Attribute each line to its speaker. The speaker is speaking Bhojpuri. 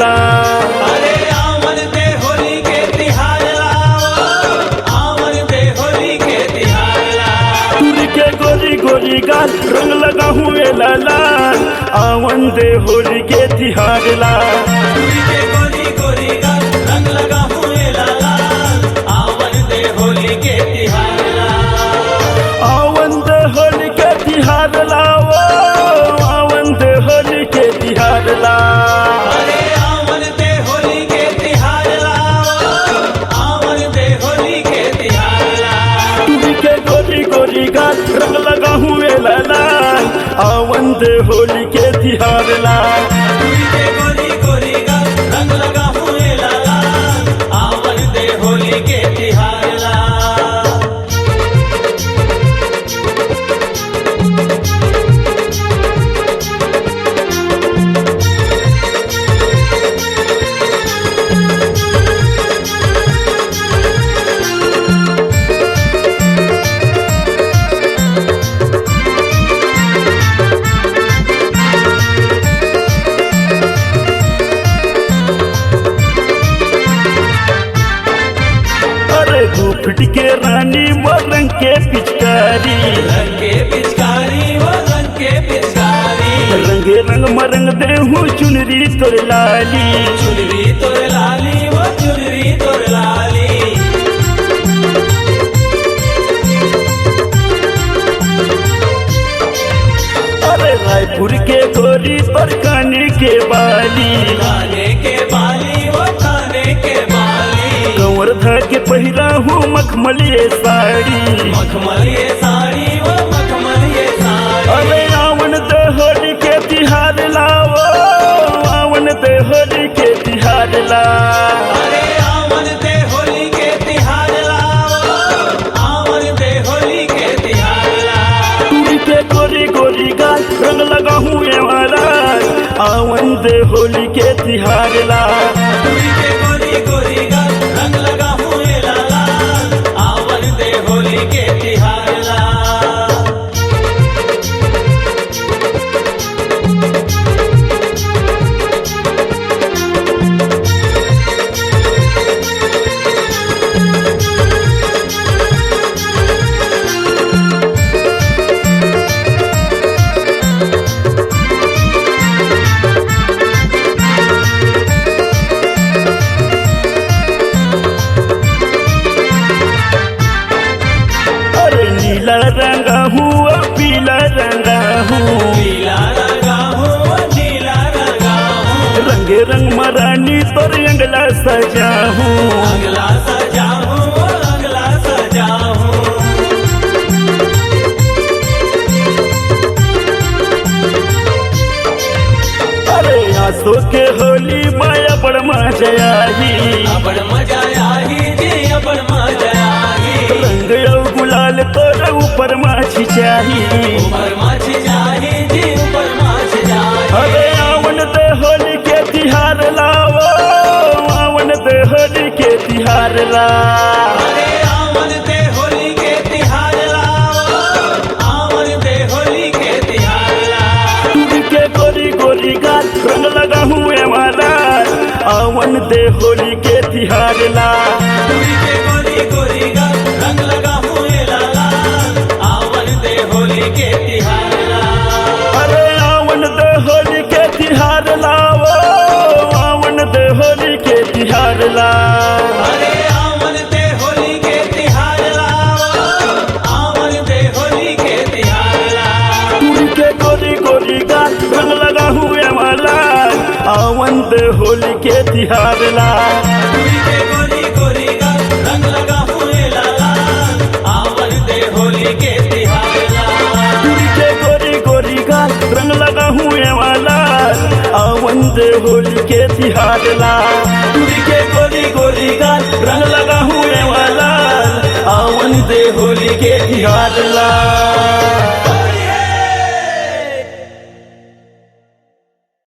Speaker 1: ला।
Speaker 2: अरे आवन दे होली के तिहार ला, आवन दे होली के तिहार ला।
Speaker 1: तुरी के गोरी गोरी गाल रंग लगा हुए लाल, आवन दे होली के तिहार ला।
Speaker 2: तुरी के गोरी गोरी गाल रंग लगा हुए लाल, आवन दे होली के तिहार ला।
Speaker 1: आवन दे होली के तिहार ला, आवन दे होली के तिहार ला।
Speaker 2: अरे आवन दे होली के तिहार ला, आवन दे होली के तिहार ला।
Speaker 1: तुरी के गोरी गोरी गाल रंग लगा हुए लाल, आवन दे होली के तिहार ला।
Speaker 2: तुरी के गोरी गोरी गाल रंग लगा हुए लाल, आवन दे होली के तिहार ला।
Speaker 1: अरे दो फुट के रानी वो रंग के पिचकारी,
Speaker 2: रंग के पिचकारी वो रंग के पिचकारी।
Speaker 1: रंगे रंग मरंग दे हूँ चुनरी तोर लाली।
Speaker 2: चुनरी तोर लाली वो चुनरी तोर लाली।
Speaker 1: अरे रायपुर के गोरी तोर काने के बाली,
Speaker 2: काने के बाली वो काने के बाली।
Speaker 1: कंवर धा के पहिरा हूँ मखमलिए साड़ी।
Speaker 2: मखमलिए साड़ी वो मखमलिए साड़ी।
Speaker 1: अरे आवन दे होली के तिहार लाओ, आवन दे होली के तिहार ला।
Speaker 2: अरे आवन दे होली के तिहार ला, आवन दे होली के तिहार ला।
Speaker 1: तुरी के गोरी गोरी गाल रंग लगा हुए वाला, आवन दे होली के तिहार ला।
Speaker 2: तुरी के गोरी गोरी गाल रंग लगा हुए लाला, आवन दे होली के तिहार ला।
Speaker 1: अरे नीला रंगा हूँ पीला रंगा हूँ,
Speaker 2: पीला रंगा हूँ नीला रंगा हूँ।
Speaker 1: रंगे रंग मरानी तोर अंगला सजा हूँ।
Speaker 2: अगला सजा हूँ अगला सजा हूँ।
Speaker 1: अरे आसो के होली माया बड़ मजा आई,
Speaker 2: अबड़ मजा आई जी अबड़ मजा आई।
Speaker 1: रंग और गुलाल तोर ऊपर माछी चाही।
Speaker 2: ऊपर माछ जाही जी ऊपर माछ जाही।
Speaker 1: अरे आवन दे होली के तिहार लाओ, आवन दे होली के तिहार ला।
Speaker 2: अरे आवन दे होली के तिहार ला, आवन दे होली के तिहार ला।
Speaker 1: तुरी के गोरी गोरी गाल रंग लगा हुए वाला, आवन दे होली के तिहार ला।
Speaker 2: तुरी के गोरी गोरी गाल रंग लगा हुए लाला, आवन दे होली के तिहार ला।
Speaker 1: अरे आवन दे होली के तिहार लाओ, आवन दे होली के तिहार ला।
Speaker 2: अरे आवन दे होली के तिहार ला, आवन दे होली के तिहार ला।
Speaker 1: तुरी के गोरी गोरी गाल रंग लगा हुए वाला, आवन दे होली के तिहार ला।
Speaker 2: तुरी के गोरी गोरी गाल रंग लगा हुए लाला, आवन दे होली के तिहार ला।
Speaker 1: तुरी के गोरी गोरी गाल रंग लगा हुए वाला, आवन दे होली के तिहार ला। तुरी के गोरी गोरी गाल रंग लगा हुए वाला, आवन दे होली के तिहार ला।